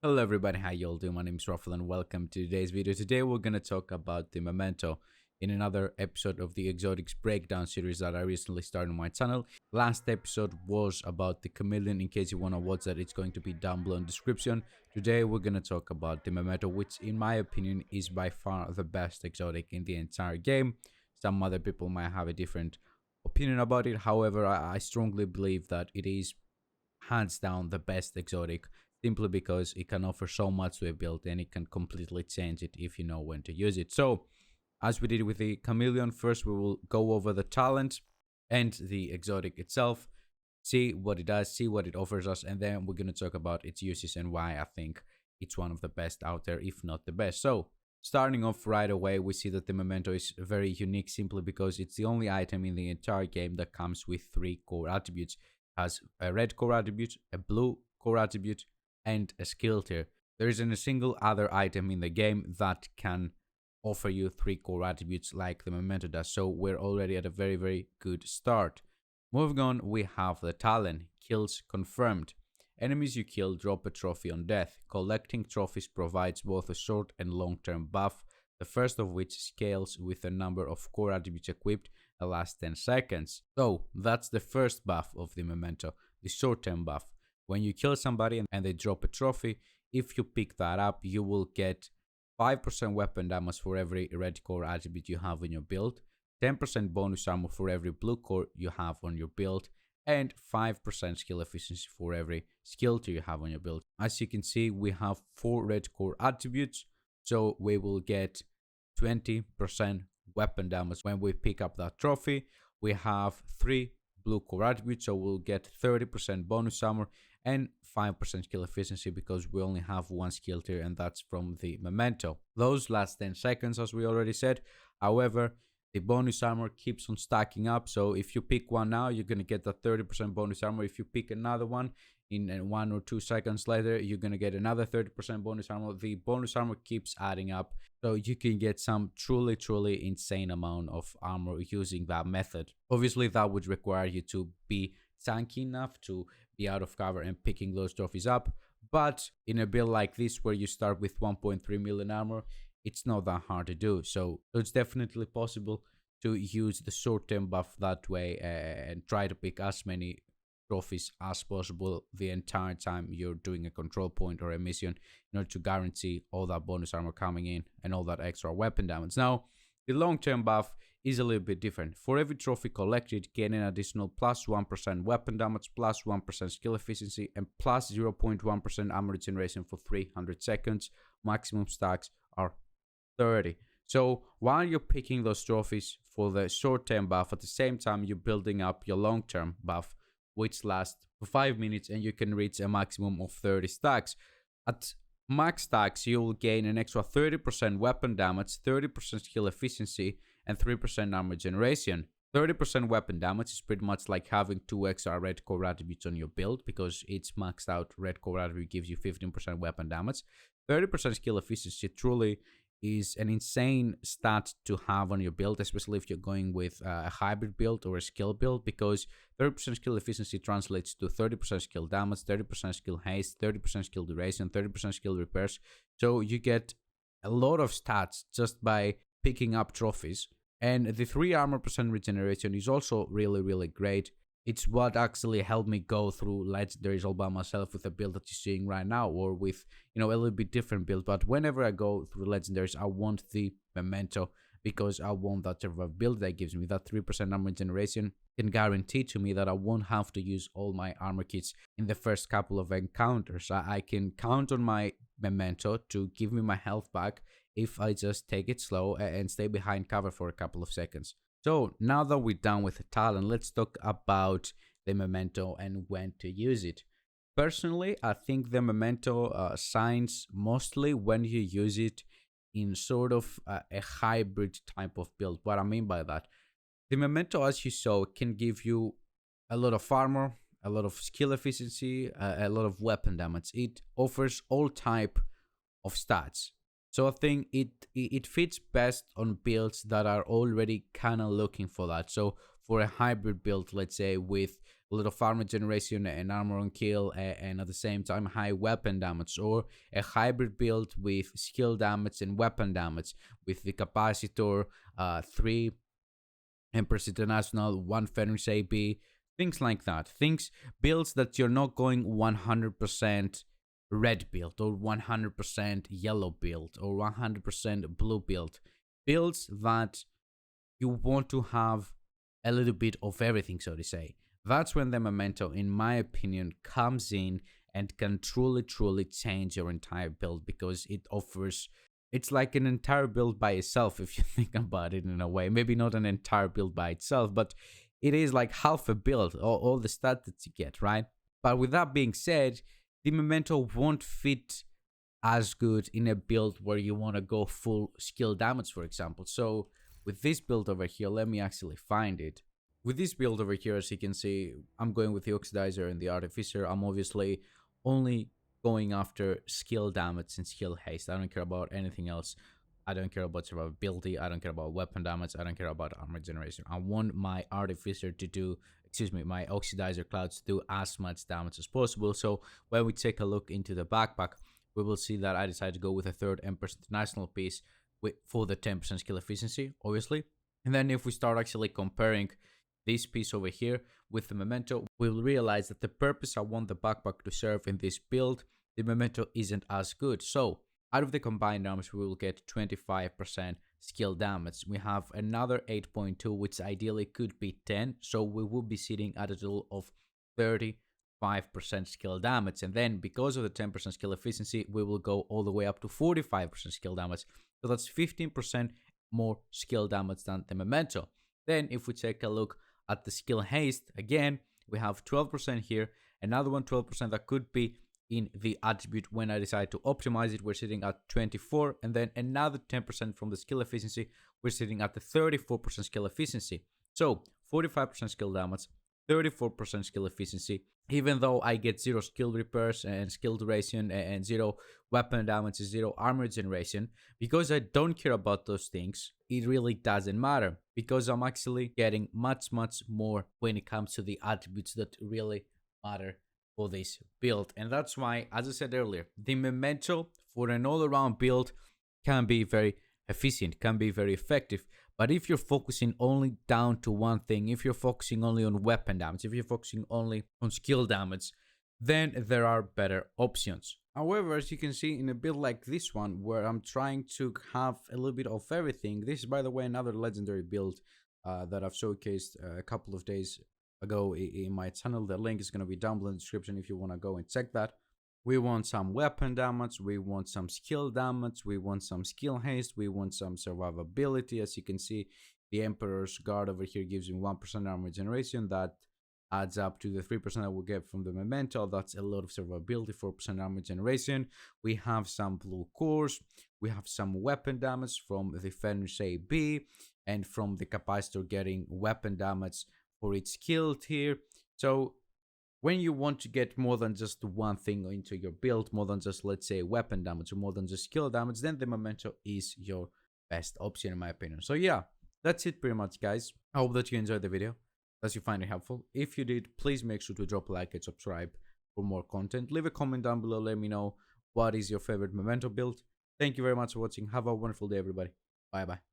Hello everybody, how y'all doing? My name is Rafael and welcome to today's video. Today we're going to talk about the Memento in another episode of the Exotics Breakdown series that I recently started on my channel. Last episode was about the Chameleon. In case you want to watch that, it's going to be down below in the description. Today we're going to talk about the Memento, which in my opinion is by far the best exotic in the entire game. Some other people might have a different opinion about it. However, I strongly believe that it is hands down the best exotic, simply because it can offer so much to a build and it can completely change it if you know when to use it. So as we did with the Chameleon, first we will go over the talent and the exotic itself, see what it does, see what it offers us, and then we're going to talk about its uses and why I think it's one of the best out there, if not the best. So starting off right away, we see that the Memento is very unique simply because it's the only item in the entire game that comes with 3 core attributes. It has a red core attribute, a blue core attribute, and a skill tier. There isn't a single other item in the game that can offer you 3 core attributes like the Memento does, so we're already at a very good start. Moving on, we have the talent. Kills confirmed. Enemies you kill drop a trophy on death. Collecting trophies provides both a short and long-term buff, the first of which scales with a number of core attributes equipped and lasts 10 seconds. So that's the first buff of the Memento, the short-term buff. When you kill somebody and they drop a trophy, if you pick that up, you will get 5% weapon damage for every red core attribute you have in your build, 10% bonus armor for every blue core you have on your build, and 5% skill efficiency for every skill tier you have on your build. As you can see, we have 4 red core attributes, so we will get 20% weapon damage when we pick up that trophy. We have 3 blue core attributes, so we'll get 30% bonus armor and 5% skill efficiency because we only have 1 skill tier, and that's from the Memento. Those last 10 seconds, as we already said. However, the bonus armor keeps on stacking up, so if you pick one now, you're going to get that 30% bonus armor. If you pick another one in 1 or 2 seconds later, you're going to get another 30% bonus armor. The bonus armor keeps adding up, so you can get some truly insane amount of armor using that method. Obviously, that would require you to be tanky enough to be out of cover and picking those trophies up, but in a build like this where you start with 1.3 million armor, it's not that hard to do. So it's definitely possible to use the short-term buff that way and try to pick as many trophies as possible the entire time you're doing a control point or a mission in order to guarantee all that bonus armor coming in and all that extra weapon damage. Now, the long-term buff is a little bit different. For every trophy collected, gain an additional plus 1% weapon damage, plus 1% skill efficiency, and plus 0.1% armor regeneration for 300 seconds. Maximum stacks are 30. So while you're picking those trophies for the short-term buff, at the same time you're building up your long-term buff, which lasts for 5 minutes, and you can reach a maximum of 30 stacks. At max stacks, you will gain an extra 30% weapon damage, 30% skill efficiency, and 3% armor generation. 30% weapon damage is pretty much like having 2 extra red core attributes on your build, because each maxed out red core attribute gives you 15% weapon damage. 30% skill efficiency truly is an insane stat to have on your build, especially if you're going with a hybrid build or a skill build, because 30% skill efficiency translates to 30% skill damage, 30% skill haste, 30% skill duration, 30% skill repairs. So you get a lot of stats just by picking up trophies. And the 3 armor percent regeneration is also really great. It's what actually helped me go through legendaries all by myself with a build that you're seeing right now, or with, a little bit different build. But whenever I go through legendaries, I want the Memento, because I want that type of build that gives me that 3% armor generation can guarantee to me that I won't have to use all my armor kits in the first couple of encounters. I can count on my Memento to give me my health back if I just take it slow and stay behind cover for a couple of seconds. So now that we're done with the talent, let's talk about the Memento and when to use it. Personally, I think the Memento shines mostly when you use it in sort of a hybrid type of build. What I mean by that, the Memento, as you saw, can give you a lot of armor, a lot of skill efficiency, a lot of weapon damage. It offers all type of stats. So I think it fits best on builds that are already kind of looking for that. So for a hybrid build, let's say with a lot of armor generation and armor on kill, and at the same time high weapon damage, or a hybrid build with skill damage and weapon damage with the capacitor, 3 Empress International, 1 Fenris AB, things like that. Builds that you're not going 100% red build or 100% yellow build or 100% blue build. Builds that you want to have a little bit of everything, so to say. That's when the Memento, in my opinion, comes in and can truly change your entire build, because it offers, it's like an entire build by itself if you think about it in a way. Maybe not an entire build by itself, but it is like half a build, all the stats that you get, right? But with that being said, the Memento won't fit as good in a build where you want to go full skill damage, for example. So with this build over here, let me actually find it. With this build over here, as you can see, I'm going with the Oxidizer and the Artificer. I'm obviously only going after skill damage and skill haste. I don't care about anything else. I don't care about survivability. I don't care about weapon damage. I don't care about armor generation. I want my Artificer to do, my Oxidizer Clouds to do as much damage as possible. So when we take a look into the backpack, we will see that I decided to go with a 3rd Empress International piece for the 10% skill efficiency, obviously. And then if we start actually comparing this piece over here with the Memento, we'll realize that the purpose I want the backpack to serve in this build, the Memento isn't as good. So out of the combined arms, we will get 25% skill damage. We have another 8.2, which ideally could be 10. So we will be sitting at a total of 35% skill damage. And then because of the 10% skill efficiency, we will go all the way up to 45% skill damage. So that's 15% more skill damage than the Memento. Then if we take a look at the skill haste, again, we have 12% here, another one 12% that could be in the attribute when I decide to optimize it. We're sitting at 24, and then another 10% from the skill efficiency. We're sitting at the 34% skill efficiency. So 45% skill damage, 34% skill efficiency. Even though I get 0 skill repairs and skill duration and 0 weapon damage, 0 armor generation, because I don't care about those things, it really doesn't matter, because I'm actually getting much more when it comes to the attributes that really matter for this build. And that's why, as I said earlier, the Memento for an all-around build can be very efficient, can be very effective. But if you're focusing only down to one thing, if you're focusing only on weapon damage, if you're focusing only on skill damage, then there are better options. However, as you can see in a build like this one, where I'm trying to have a little bit of everything, this is, by the way, another legendary build that I've showcased a couple of days ago in my channel. The link is going to be down below in the description if you want to go and check that. We want some weapon damage, we want some skill damage, we want some skill haste, we want some survivability. As you can see, the Emperor's Guard over here gives you 1% armor generation. That adds up to the 3% that we'll get from the Memento. That's a lot of survivability, 4% armor generation. We have some blue cores, we have some weapon damage from the Fenris AB, and from the Capacitor getting weapon damage for its skill tier. So when you want to get more than just one thing into your build, more than just, let's say, weapon damage or more than just skill damage, then the Memento is your best option in my opinion. So yeah, that's it pretty much, guys. I hope that you enjoyed the video, that you find it helpful. If you did, please make sure to drop a like and subscribe for more content. Leave a comment down below, let me know what is your favorite Memento build. Thank you very much for watching. Have a wonderful day, everybody. Bye bye.